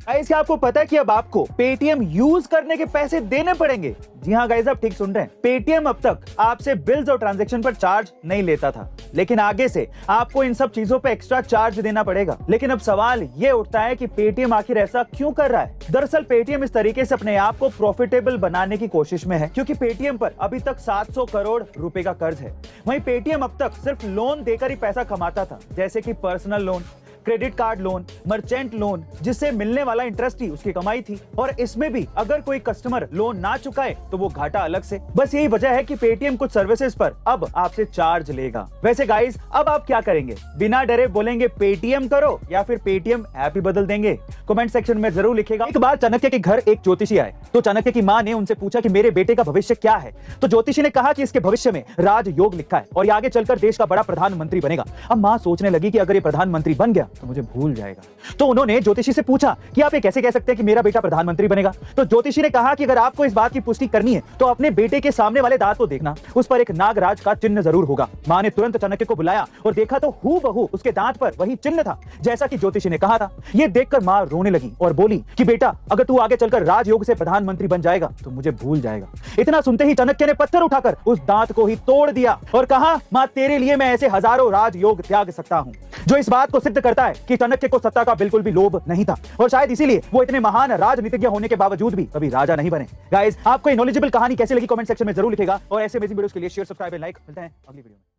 Guys क्या आपको पता है कि अब आपको पेटीएम यूज करने के पैसे देने पड़ेंगे? जी हाँ गाइस, आप ठीक सुन रहे हैं। पेटीएम अब तक आपसे बिल्स और ट्रांजैक्शन पर चार्ज नहीं लेता था, लेकिन आगे से आपको इन सब चीजों पे एक्स्ट्रा चार्ज देना पड़ेगा। लेकिन अब सवाल ये उठता है कि पेटीएम आखिर ऐसा क्यों कर रहा है? दरअसल पेटीएम इस तरीके से अपने आप को प्रॉफिटेबल बनाने की कोशिश में है, क्योंकि पेटीएम पर अभी तक 700 करोड़ रुपए का कर्ज है। वहीं पेटीएम अब तक सिर्फ लोन देकर ही पैसा कमाता था, जैसे कि personal loan, credit card loan, merchant loan, जिससे मिलने वाला इंटरेस्ट ही उसकी कमाई थी। और इसमें भी अगर कोई कस्टमर लोन ना चुकाए तो वो घाटा अलग से। बस यही वजह है कि पेटीएम कुछ सर्विसेज पर अब आपसे चार्ज लेगा। वैसे गाइस, अब आप क्या करेंगे? बिना डरे बोलेंगे पेटीएम करो या फिर पेटीएम ऐप ही बदल देंगे? कमेंट सेक्शन में जरूर लिखेगा। एक बार चाणक्य के घर एक ज्योतिषी आए, तो चाणक्य की मां ने उनसे पूछा कि मेरे बेटे का भविष्य क्या है? तो ज्योतिषी ने कहा कि इसके भविष्य में राजयोग लिखा है और ये आगे चलकर देश का बड़ा प्रधानमंत्री बनेगा। अब मां सोचने लगी कि अगर ये प्रधानमंत्री बन गया तो मुझे भूल जाएगा। तो उन्होंने ज्योतिषी से पूछा कि आप ये कैसे कह सकते हैं कि मेरा बेटा प्रधानमंत्री बनेगा? तो ज्योतिषी ने कहा कि अगर आपको इस बात की पुष्टि करनी है तो अपने बेटे के सामने वाले दांत को देखना, उस पर एक नागराज का चिन्ह जरूर होगा। मां ने तुरंत चाणक्य को बुलाया और देखा तो हूबहू उसके दांत पर वही चिन्ह था जैसा कि ज्योतिषी ने कहा था। ये देखकर मां रोने लगी और बोली कि बेटा, अगर तू आगे चलकर राजयोग से प्रधानमंत्री बन जाएगा तो मुझे भूल जाएगा। इतना सुनते ही चाणक्य ने पत्थर उठाकर उस दांत को ही तोड़ दिया और कहा, मां तेरे लिए मैं ऐसे हजारों राजयोग त्याग सकता हूं। जो इस बात को सिद्ध करता है कि चाणक्य को सत्ता का बिल्कुल भी लोभ नहीं था और शायद इसीलिए वो इतने महान राजनीतिज्ञ होने के बावजूद भी कभी राजा नहीं बने। गाइस, आपको ये नॉलेजेबल कहानी कैसी लगी कमेंट सेक्शन में जरूर लिखेगा और ऐसे अमेजिंग वीडियोस के लिए शेयर, सब्सक्राइब एंड लाइक। मिलते हैं अगली वीडियो में।